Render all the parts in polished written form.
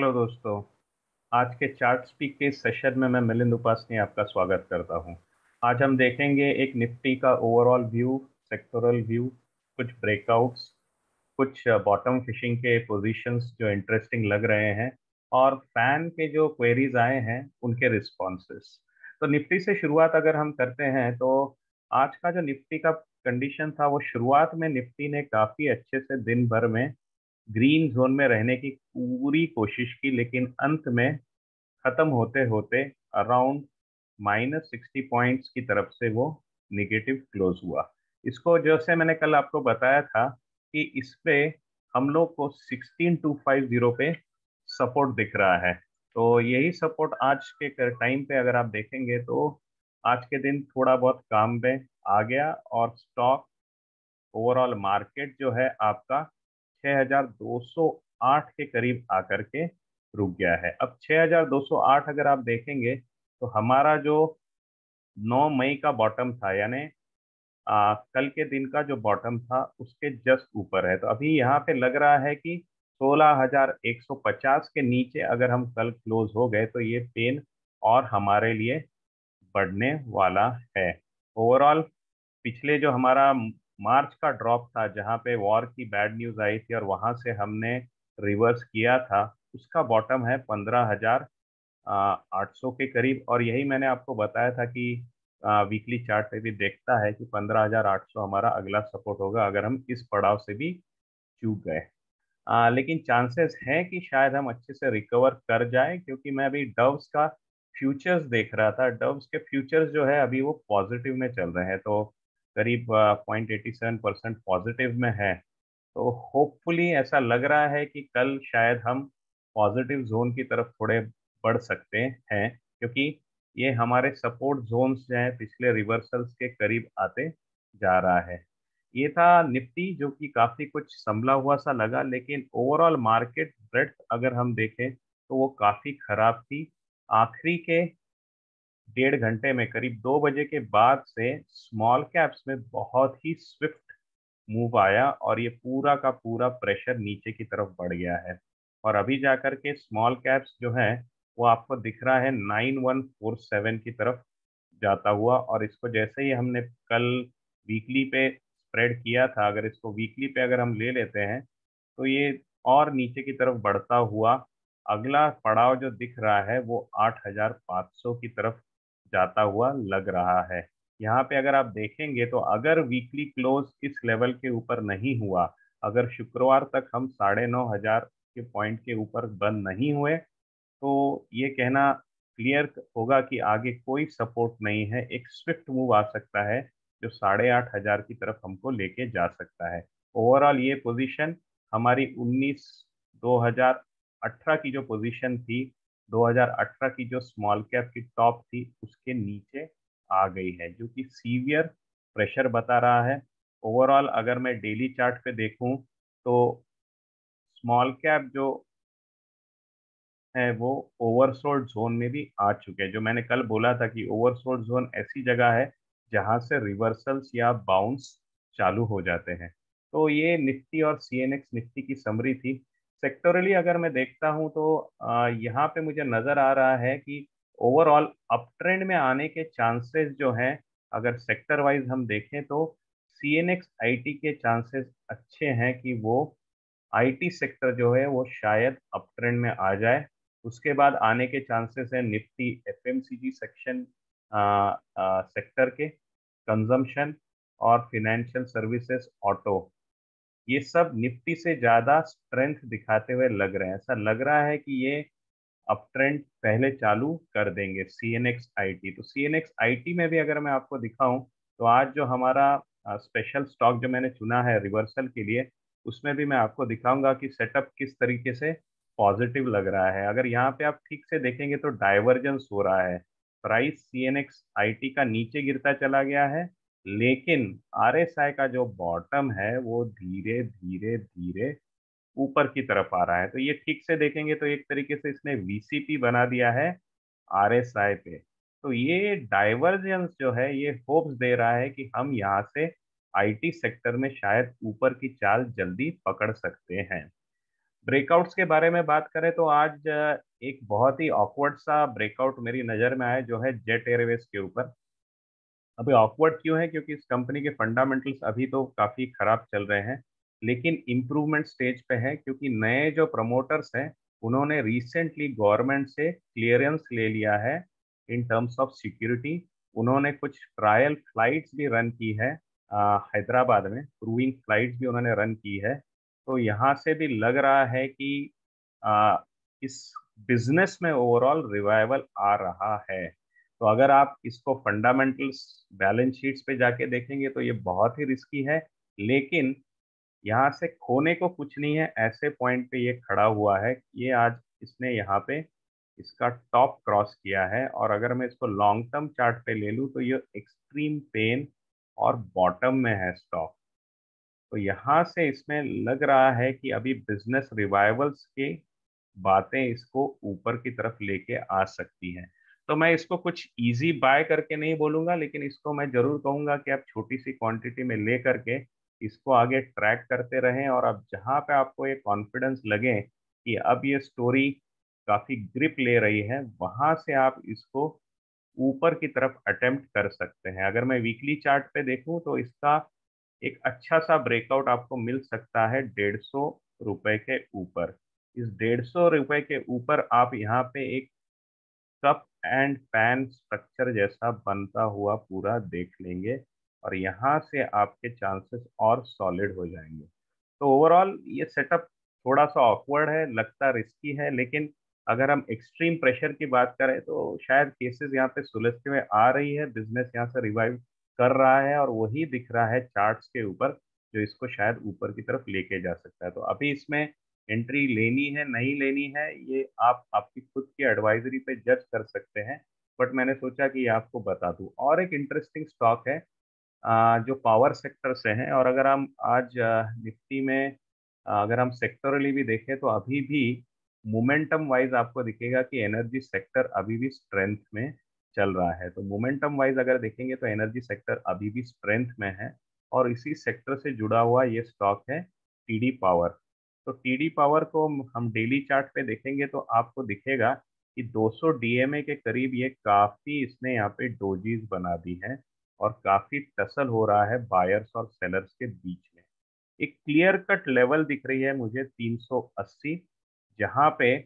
Hello दोस्तों। आज के चार्ट स्पीक के सेशन में मैं मिलिंद उपासनी आपका स्वागत करता हूं। आज हम देखेंगे एक निफ्टी का ओवरऑल व्यू, सेक्टोरल व्यू, कुछ ब्रेकआउट्स, कुछ बॉटम फिशिंग के पोजीशंस जो इंटरेस्टिंग लग रहे हैं और फैन के जो क्वेरीज आए हैं उनके रिस्पॉन्सेस। तो निफ्टी से शुरुआत अगर हम करते हैं तो आज का जो निफ्टी का कंडीशन था वो शुरुआत में निफ्टी ने काफ़ी अच्छे से दिन भर में ग्रीन जोन में रहने की पूरी कोशिश की, लेकिन अंत में खत्म होते होते अराउंड -60 पॉइंट्स की तरफ से वो निगेटिव क्लोज हुआ। इसको जैसे मैंने कल आपको बताया था कि इस पे हम लोग को 16250 पे सपोर्ट दिख रहा है। तो यही सपोर्ट आज के टाइम पे अगर आप देखेंगे तो आज के दिन थोड़ा बहुत काम में आ गया और स्टॉक ओवरऑल मार्केट जो है आपका 6208 के करीब आकर के रुक गया है। अब 6208 अगर आप देखेंगे तो हमारा जो 9 मई का बॉटम था, यानी कल के दिन का जो बॉटम था उसके जस्ट ऊपर है। तो अभी यहाँ पे लग रहा है कि 16150 के नीचे अगर हम कल क्लोज हो गए तो ये पेन और हमारे लिए बढ़ने वाला है। ओवरऑल पिछले जो हमारा मार्च का ड्रॉप था जहां पे वॉर की बैड न्यूज आई थी और वहां से हमने रिवर्स किया था, उसका बॉटम है 15,800 के करीब। और यही मैंने आपको बताया था कि वीकली चार्ट पे भी देखता है कि 15,800 हमारा अगला सपोर्ट होगा अगर हम इस पड़ाव से भी चूक गए। लेकिन चांसेस हैं कि शायद हम अच्छे से रिकवर कर जाएं, क्योंकि मैं अभी डव्स का फ्यूचर्स देख रहा था। डव्स के फ्यूचर्स जो है अभी वो पॉजिटिव में चल रहे हैं, तो करीब 0.87% पॉजिटिव में है। तो होपफुली ऐसा लग रहा है कि कल शायद हम पॉजिटिव जोन की तरफ थोड़े बढ़ सकते हैं, क्योंकि ये हमारे सपोर्ट जोन्स जो हैं पिछले रिवर्सल्स के करीब आते जा रहा है। ये था निफ्टी जो कि काफी कुछ संभला हुआ सा लगा, लेकिन ओवरऑल मार्केट ब्रेड्थ अगर हम देखें तो वो काफी खराब थी। आखिरी के 1.5 घंटे में करीब 2 बजे के बाद से स्मॉल कैप्स में बहुत ही स्विफ्ट मूव आया और ये पूरा का पूरा प्रेशर नीचे की तरफ बढ़ गया है। और अभी जाकर के स्मॉल कैप्स जो है वो आपको दिख रहा है 9147 की तरफ जाता हुआ। और इसको जैसे ही हमने कल वीकली पे स्प्रेड किया था, अगर इसको वीकली पे अगर हम ले लेते हैं तो ये और नीचे की तरफ बढ़ता हुआ अगला पड़ाव जो दिख रहा है वो 8500 की तरफ जाता हुआ लग रहा है। यहाँ पे अगर आप देखेंगे तो अगर वीकली क्लोज इस लेवल के ऊपर नहीं हुआ, अगर शुक्रवार तक हम 9500 के पॉइंट के ऊपर बंद नहीं हुए, तो ये कहना क्लियर होगा कि आगे कोई सपोर्ट नहीं है। एक स्विफ्ट मूव आ सकता है जो 8500 की तरफ हमको लेके जा सकता है। ओवरऑल ये पोजीशन हमारी 2018 की जो पोजीशन थी, 2018 की जो स्मॉल कैप की टॉप थी उसके नीचे आ गई है, जो कि सीवियर प्रेशर बता रहा है। ओवरऑल अगर मैं डेली चार्ट पे देखूं तो स्मॉल कैप जो है वो ओवरसोल्ड जोन में भी आ चुके हैं। जो मैंने कल बोला था कि ओवरसोल्ड जोन ऐसी जगह है जहां से रिवर्सल्स या बाउंस चालू हो जाते हैं। तो ये निफ्टी और सीएनएक्स निफ्टी की समरी थी। सेक्टोरली अगर मैं देखता हूं तो यहाँ पे मुझे नजर आ रहा है कि ओवरऑल अप ट्रेंड में आने के चांसेस जो हैं, अगर सेक्टर वाइज हम देखें तो सीएनएक्स आईटी के चांसेस अच्छे हैं कि वो आईटी सेक्टर जो है वो शायद अप ट्रेंड में आ जाए। उसके बाद आने के चांसेस है निफ्टी एफएमसीजी सेक्शन सेक्टर के, कंजम्पशन और फिनेंशियल सर्विसेज, ऑटो, ये सब निफ्टी से ज्यादा स्ट्रेंथ दिखाते हुए लग रहे हैं। ऐसा लग रहा है कि ये अप ट्रेंड पहले चालू कर देंगे सीएनएक्स आईटी। तो सीएनएक्स आईटी में भी अगर मैं आपको दिखाऊं तो आज जो हमारा स्पेशल स्टॉक जो मैंने चुना है रिवर्सल के लिए, उसमें भी मैं आपको दिखाऊंगा कि सेटअप किस तरीके से पॉजिटिव लग रहा है। अगर यहाँ पे आप ठीक से देखेंगे तो डाइवर्जेंस हो रहा है। प्राइस सीएनएक्स आईटी का नीचे गिरता चला गया है, लेकिन आरएसआई का जो बॉटम है वो धीरे धीरे धीरे ऊपर की तरफ आ रहा है। तो ये ठीक से देखेंगे तो एक तरीके से इसने वीसीपी बना दिया है आरएसआई पे। तो ये डाइवर्जेंस जो है ये होप्स दे रहा है कि हम यहाँ से आईटी सेक्टर में शायद ऊपर की चाल जल्दी पकड़ सकते हैं। ब्रेकआउट्स के बारे में बात करें तो आज एक बहुत ही ऑकवर्ड सा ब्रेकआउट मेरी नज़र में आया, जो है जेट एयरवेज के ऊपर। अभी ऑकवर्ड क्यों है? क्योंकि इस कंपनी के फंडामेंटल्स अभी तो काफ़ी खराब चल रहे हैं, लेकिन इम्प्रूवमेंट स्टेज पे है, क्योंकि नए जो प्रमोटर्स हैं उन्होंने रिसेंटली गवर्नमेंट से क्लियरेंस ले लिया है इन टर्म्स ऑफ सिक्योरिटी। उन्होंने कुछ ट्रायल फ्लाइट्स भी रन की है हैदराबाद में, क्रूइंग फ्लाइट्स भी उन्होंने रन की है। तो यहाँ से भी लग रहा है कि आ, इस बिजनेस में ओवरऑल रिवाइवल आ रहा है। तो अगर आप इसको फंडामेंटल्स बैलेंस शीट्स पे जाके देखेंगे तो ये बहुत ही रिस्की है, लेकिन यहाँ से खोने को कुछ नहीं है, ऐसे पॉइंट पे ये खड़ा हुआ है। ये आज इसने यहाँ पे इसका टॉप क्रॉस किया है, और अगर मैं इसको लॉन्ग टर्म चार्ट पे ले लूँ तो ये एक्सट्रीम पेन और बॉटम में है स्टॉक। तो यहाँ से इसमें लग रहा है कि अभी बिजनेस रिवाइवल्स की बातें इसको ऊपर की तरफ लेके आ सकती हैं। तो मैं इसको कुछ इजी बाय करके नहीं बोलूंगा, लेकिन इसको मैं जरूर कहूंगा कि आप छोटी सी क्वांटिटी में ले करके इसको आगे ट्रैक करते रहें, और अब जहां पे आपको ये कॉन्फिडेंस लगे कि अब ये स्टोरी काफी ग्रिप ले रही है, वहां से आप इसको ऊपर की तरफ अटेम्प्ट कर सकते हैं। अगर मैं वीकली चार्ट पे देखूं तो इसका एक अच्छा सा ब्रेकआउट आपको मिल सकता है 150 रुपए के ऊपर। इस 150 रुपए के ऊपर आप यहाँ पे एक कप एंड पैन स्ट्रक्चर जैसा बनता हुआ पूरा देख लेंगे, और यहाँ से आपके चांसेस और सॉलिड हो जाएंगे। तो ओवरऑल ये सेटअप थोड़ा सा ऑकवर्ड है, लगता रिस्की है, लेकिन अगर हम एक्सट्रीम प्रेशर की बात करें तो शायद केसेस यहाँ पे सुलझते हुए आ रही है, बिजनेस यहाँ से रिवाइव कर रहा है, और वही दिख रहा है चार्ट्स के ऊपर जो इसको शायद ऊपर की तरफ लेके जा सकता है। तो अभी इसमें एंट्री लेनी है नहीं लेनी है, ये आप आपकी खुद की एडवाइजरी पे जज कर सकते हैं, बट मैंने सोचा कि ये आपको बता दूं। और एक इंटरेस्टिंग स्टॉक है जो पावर सेक्टर से है, और अगर हम आज निफ्टी में अगर हम सेक्टरली भी देखें तो अभी भी मोमेंटम वाइज आपको दिखेगा कि एनर्जी सेक्टर अभी भी स्ट्रेंथ में चल रहा है। तो मोमेंटम वाइज अगर देखेंगे तो एनर्जी सेक्टर अभी भी स्ट्रेंथ में है, और इसी सेक्टर से जुड़ा हुआ ये स्टॉक है टीडी पावर। तो टीडी पावर को हम डेली चार्ट पे देखेंगे तो आपको दिखेगा कि 200 डीएमए के करीब ये काफी इसने यहाँ पे डोजीज बना दी है, और काफी टसल हो रहा है बायर्स और सेलर्स के बीच में। एक क्लियर कट लेवल दिख रही है मुझे 380, जहां पे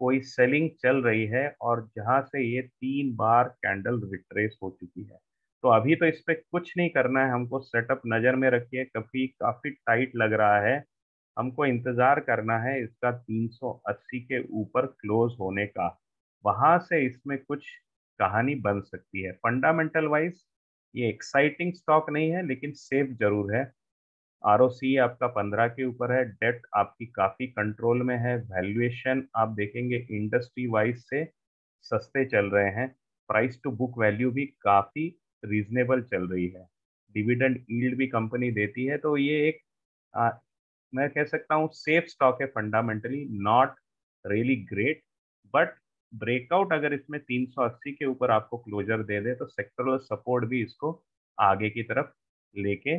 कोई सेलिंग चल रही है, और जहां से ये 3 बार कैंडल रिट्रेस हो चुकी है। तो अभी तो इस पे कुछ नहीं करना है हमको, सेटअप नजर में रखिए, कभी काफी टाइट लग रहा है, हमको इंतजार करना है इसका 380 के ऊपर क्लोज होने का। वहां से इसमें कुछ कहानी बन सकती है। फंडामेंटल वाइज ये एक्साइटिंग स्टॉक नहीं है, लेकिन सेफ जरूर है। आरओसी आपका 15 के ऊपर है, डेट आपकी काफी कंट्रोल में है, वैल्यूएशन आप देखेंगे इंडस्ट्री वाइज से सस्ते चल रहे हैं, प्राइस टू बुक वैल्यू भी काफी रीजनेबल चल रही है, डिविडेंड यील्ड भी कंपनी देती है। तो ये एक आ, मैं कह सकता हूँ सेफ स्टॉक है, fundamentally not really great, but breakout अगर इसमें 380 के ऊपर आपको क्लोजर दे दे तो सेक्टरल सपोर्ट भी इसको आगे की तरफ लेके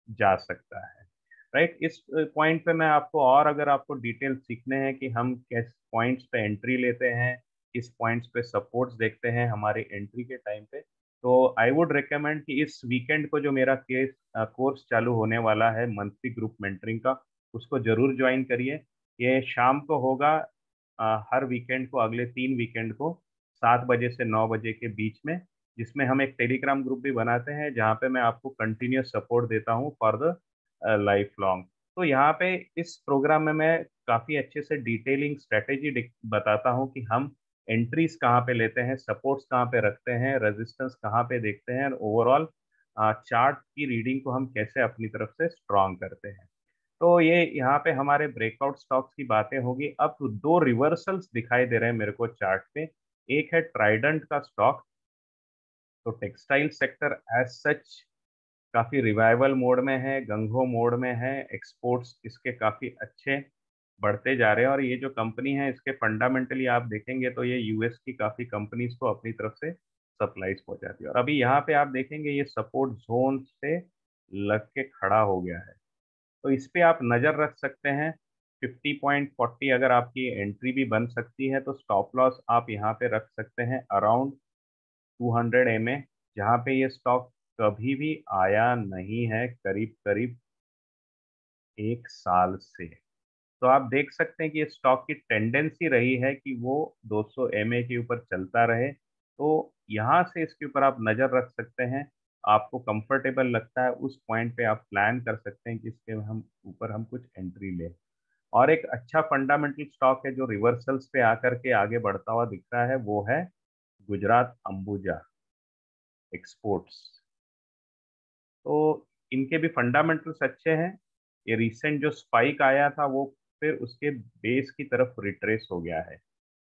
जा सकता है। राइट, इस पॉइंट पे मैं आपको, और अगर आपको डिटेल सीखने हैं कि हम किस पॉइंट्स पे एंट्री लेते हैं, किस पॉइंट्स पे सपोर्ट्स देखते हैं हमारी एंट्री के टाइम पे, तो आई वुड रिकमेंड कि इस वीकेंड को जो मेरा कोर्स चालू होने वाला है मंथली ग्रुप मेंटरिंग का, उसको जरूर ज्वाइन करिए। ये शाम को होगा हर वीकेंड को, अगले 3 वीकेंड को 7 बजे से 9 बजे के बीच में, जिसमें हम एक टेलीग्राम ग्रुप भी बनाते हैं जहाँ पे मैं आपको कंटिन्यूस सपोर्ट देता हूँ फॉर द लाइफ लॉन्ग। तो यहाँ पे इस प्रोग्राम में मैं काफ़ी अच्छे से डिटेलिंग स्ट्रेटेजी बताता हूँ कि हम एंट्रीज कहाँ पे लेते हैं, सपोर्ट्स कहाँ पे रखते हैं, रेजिस्टेंस कहाँ पे देखते हैं, और ओवरऑल चार्ट की रीडिंग को हम कैसे अपनी तरफ से स्ट्रॉन्ग करते हैं। तो ये यहाँ पे हमारे ब्रेकआउट स्टॉक्स की बातें होगी। अब दो रिवर्सल्स दिखाई दे रहे हैं मेरे को चार्ट पे। एक है ट्राइडेंट का स्टॉक। तो टेक्सटाइल सेक्टर एज सच काफी रिवाइवल मोड में है, गंगो मोड में है, एक्सपोर्ट्स इसके काफी अच्छे बढ़ते जा रहे हैं, और ये जो कंपनी है इसके फंडामेंटली आप देखेंगे तो ये यूएस की काफी कंपनीज को अपनी तरफ से सप्लाईज पहुंचाती है, और अभी यहाँ पे आप देखेंगे ये सपोर्ट जोन से लग के खड़ा हो गया है। तो इस पे आप नजर रख सकते हैं। 50.40 अगर आपकी एंट्री भी बन सकती है, तो स्टॉप लॉस आप यहाँ पे रख सकते हैं अराउंड 200 MA, जहाँ पे ये स्टॉक कभी भी आया नहीं है करीब करीब 1 साल से। तो आप देख सकते हैं कि इस स्टॉक की टेंडेंसी रही है कि वो 200 MA के ऊपर चलता रहे। तो यहाँ से इसके ऊपर आप नज़र रख सकते हैं। आपको कंफर्टेबल लगता है उस पॉइंट पे आप प्लान कर सकते हैं कि इसके हम ऊपर हम कुछ एंट्री लें। और एक अच्छा फंडामेंटल स्टॉक है जो रिवर्सल्स पे आकर के आगे बढ़ता हुआ दिख रहा है, वो है गुजरात अंबुजा एक्सपोर्ट्स। तो इनके भी फंडामेंटल्स अच्छे हैं। ये रिसेंट जो स्पाइक आया था वो फिर उसके बेस की तरफ रिट्रेस हो गया है।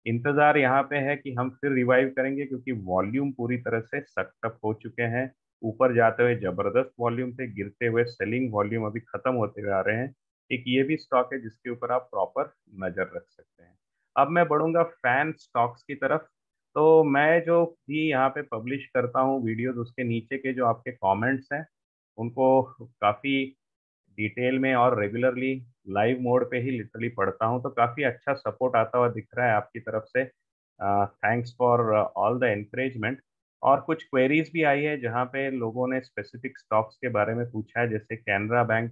इंतजार यहाँ पे है कि हम फिर रिवाइव करेंगे, क्योंकि वॉल्यूम पूरी तरह से सक्टअप हो चुके हैं। ऊपर जाते हुए जबरदस्त वॉल्यूम थे, गिरते हुए सेलिंग वॉल्यूम अभी खत्म होते हुए आ रहे हैं। एक ये भी स्टॉक है जिसके ऊपर आप प्रॉपर नजर रख सकते हैं। अब मैं बढ़ूंगा फैन स्टॉक्स की तरफ। तो मैं जो भी यहाँ पे पब्लिश करता हूँ वीडियोस, उसके नीचे के जो आपके कमेंट्स हैं उनको काफ़ी डिटेल में और रेगुलरली लाइव मोड पे ही लिटरली पढ़ता हूँ, तो काफ़ी अच्छा सपोर्ट आता हुआ दिख रहा है आपकी तरफ से। Thanks for all the encouragement. और कुछ क्वेरीज भी आई है जहाँ पे लोगों ने स्पेसिफिक स्टॉक्स के बारे में पूछा है, जैसे कैनरा बैंक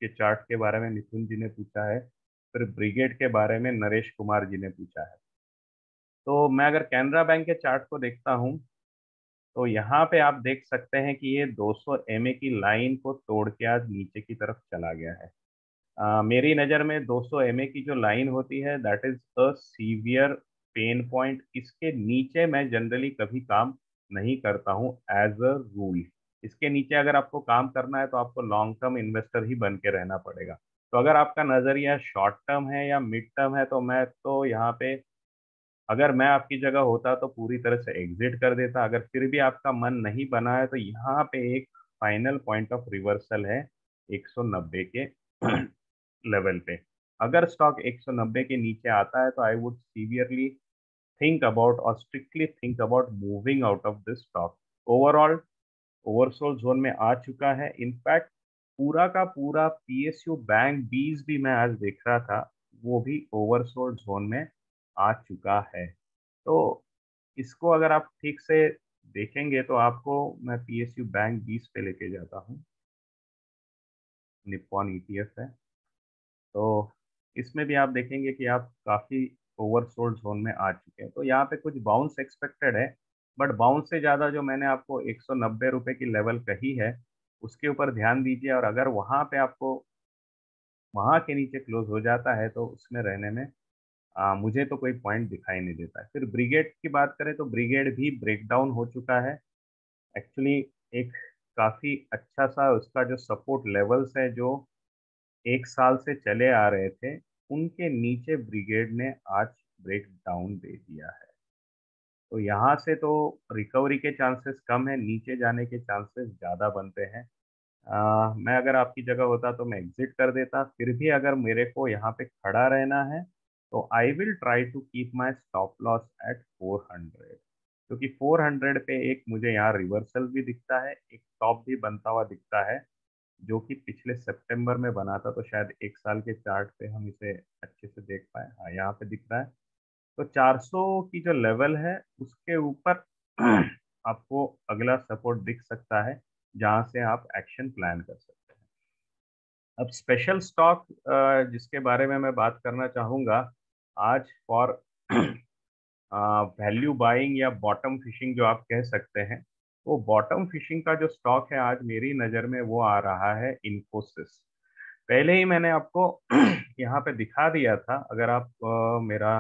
के चार्ट के बारे में मिथुन जी ने पूछा है, फिर ब्रिगेड के बारे में नरेश कुमार जी ने पूछा है। तो मैं अगर कैनरा बैंक के चार्ट को देखता हूँ, तो यहाँ पे आप देख सकते हैं कि ये 200 MA की लाइन को तोड़ के आज नीचे की तरफ चला गया है। मेरी नज़र में 200 MA की जो लाइन होती है, that is a severe pain point. इसके नीचे मैं जनरली कभी काम नहीं करता हूँ एज अ रूल। इसके नीचे अगर आपको काम करना है तो आपको लॉन्ग टर्म इन्वेस्टर ही बन के रहना पड़ेगा। तो अगर आपका नज़रिया शॉर्ट टर्म है या मिड टर्म है, तो मैं तो यहाँ पे, अगर मैं आपकी जगह होता तो पूरी तरह से एग्जिट कर देता। अगर फिर भी आपका मन नहीं बना है, तो यहाँ पे एक फाइनल पॉइंट ऑफ रिवर्सल है 190 के लेवल पे। अगर स्टॉक 190 के नीचे आता है, तो I would severely think about और strictly think about moving out of this stock. Overall oversold zone में आ चुका है। इनफैक्ट पूरा का पूरा पीएसयू बैंक बीज भी मैं आज देख रहा था, वो भी ओवरसोल्ड जोन में आ चुका है। तो इसको अगर आप ठीक से देखेंगे तो आपको मैं पीएसयू बैंक 20 पे लेके जाता हूँ। निप्पॉन ईटीएफ है। तो इसमें भी आप देखेंगे कि आप काफ़ी ओवरसोल्ड जोन में आ चुके हैं। तो यहाँ पे कुछ बाउंस एक्सपेक्टेड है, बट बाउंस से ज़्यादा जो मैंने आपको 190 रुपये की लेवल कही है, उसके ऊपर ध्यान दीजिए। और अगर वहाँ पे आपको वहाँ के नीचे क्लोज हो जाता है, तो उसमें रहने में मुझे तो कोई पॉइंट दिखाई नहीं देता है। फिर ब्रिगेड की बात करें तो ब्रिगेड भी ब्रेकडाउन हो चुका है। एक्चुअली एक काफ़ी अच्छा सा उसका जो सपोर्ट लेवल्स है, जो 1 साल से चले आ रहे थे, उनके नीचे ब्रिगेड ने आज ब्रेक डाउन दे दिया है। तो यहाँ से तो रिकवरी के चांसेस कम है, नीचे जाने के चांसेस ज़्यादा बनते हैं। मैं अगर आपकी जगह होता तो मैं एग्जिट कर देता। फिर भी अगर मेरे को यहाँ पे खड़ा रहना है, तो I will try to keep my stop loss at 400, क्योंकि 400 पे एक मुझे यहाँ रिवर्सल भी दिखता है, एक टॉप भी बनता हुआ दिखता है, जो कि पिछले सितंबर में बना था। तो शायद 1 साल के चार्ट पे हम इसे अच्छे से देख पाए। हाँ, यहाँ पे दिख रहा है। तो 400 की जो लेवल है उसके ऊपर आपको अगला सपोर्ट दिख सकता है, जहाँ से आप एक्शन प्लान कर सकते हैं। अब स्पेशल स्टॉक जिसके बारे में मैं बात करना चाहूँगा आज, फॉर वैल्यू बाइंग या बॉटम फिशिंग जो आप कह सकते हैं, वो बॉटम फिशिंग का जो स्टॉक है आज मेरी नज़र में, वो आ रहा है इन्फोसिस। पहले ही मैंने आपको यहाँ पे दिखा दिया था। अगर आप मेरा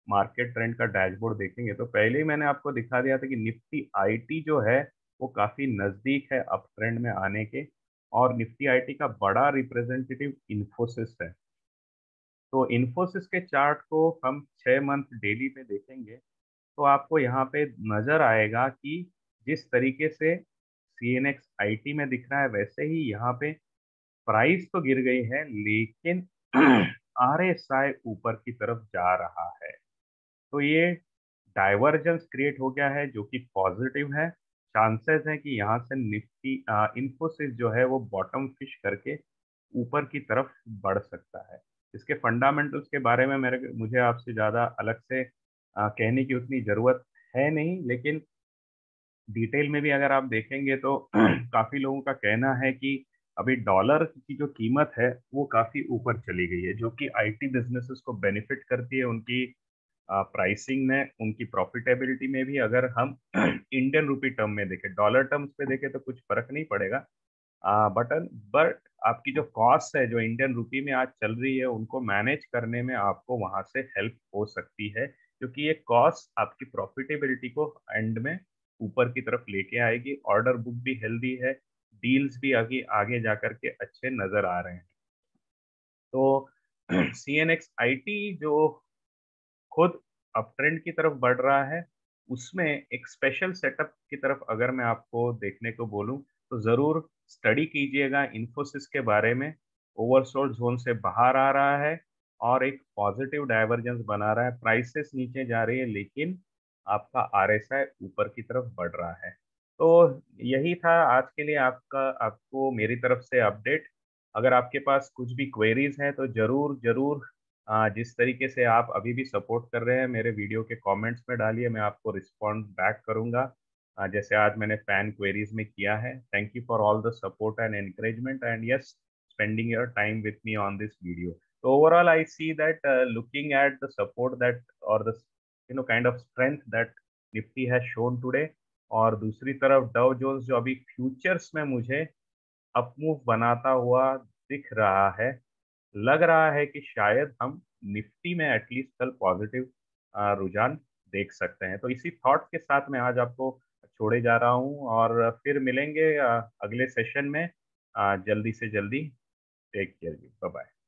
मार्केट ट्रेंड का डैशबोर्ड देखेंगे, तो पहले ही मैंने आपको दिखा दिया था कि निफ्टी आईटी जो है वो काफ़ी नज़दीक है अप ट्रेंड में आने के। और निफ्टी आईटी का बड़ा रिप्रेजेंटेटिव इन्फोसिस है। तो इन्फोसिस के चार्ट को हम 6 मंथ डेली पे देखेंगे, तो आपको यहाँ पे नज़र आएगा कि जिस तरीके से सीएनएक्स आईटी में दिख रहा है, वैसे ही यहाँ पे प्राइस तो गिर गई है, लेकिन आरएसआई ऊपर की तरफ जा रहा है। तो ये डाइवर्जेंस क्रिएट हो गया है, जो कि पॉजिटिव है। चांसेस है कि यहाँ से निफ्टी इन्फोसिस जो है वो बॉटम फिश करके ऊपर की तरफ बढ़ सकता है। इसके फंडामेंटल्स के बारे में मेरे मुझे आपसे ज़्यादा अलग से कहने की उतनी ज़रूरत है नहीं, लेकिन डिटेल में भी अगर आप देखेंगे तो काफ़ी लोगों का कहना है कि अभी डॉलर की जो कीमत है वो काफ़ी ऊपर चली गई है, जो कि आईटी बिजनेसेस को बेनिफिट करती है उनकी प्राइसिंग में, उनकी प्रॉफिटेबिलिटी में भी। अगर हम इंडियन रुपी टर्म में देखें, डॉलर टर्म्स पे देखें तो कुछ फर्क नहीं पड़ेगा, बट आपकी जो कॉस्ट है जो इंडियन रुपी में आज चल रही है उनको मैनेज करने में आपको वहां से हेल्प हो सकती है, क्योंकि ये कॉस्ट आपकी प्रॉफिटेबिलिटी को एंड में ऊपर की तरफ लेके आएगी। ऑर्डर बुक भी हेल्दी है, डील्स भी आगे आगे जा करके अच्छे नजर आ रहे हैं। तो C N X I T जो खुद अपट्रेंड की तरफ बढ़ रहा है, उसमें एक स्पेशल सेटअप की तरफ अगर मैं आपको देखने को बोलूं तो ज़रूर स्टडी कीजिएगा इन्फोसिस के बारे में। ओवरसोल्ड जोन से बाहर आ रहा है और एक पॉजिटिव डाइवर्जेंस बना रहा है, प्राइसेस नीचे जा रही है लेकिन आपका आरएसआई ऊपर की तरफ बढ़ रहा है। तो यही था आज के लिए आपका, आपको मेरी तरफ से अपडेट। अगर आपके पास कुछ भी क्वेरीज हैं तो ज़रूर ज़रूर जिस तरीके से आप अभी भी सपोर्ट कर रहे हैं मेरे वीडियो के कमेंट्स में डालिए, मैं आपको रिस्पॉन्ड बैक करूंगा, जैसे आज मैंने फैन क्वेरीज में किया है। Thank you for all the support and encouragement and yes, spending your time with me on this video. So overall, I see that looking at the support that or the kind of strength that Nifty has shown today, और दूसरी तरफ Dow Jones जो अभी futures में मुझे up move बनाता हुआ दिख रहा है, लग रहा है कि शायद हम निफ्टी में एटलीस्ट कल पॉजिटिव रुझान देख सकते हैं। तो इसी थॉट के साथ मैं आज आपको छोड़े जा रहा हूँ और फिर मिलेंगे अगले सेशन में जल्दी से जल्दी। टेक केयर जी, बाय बाय।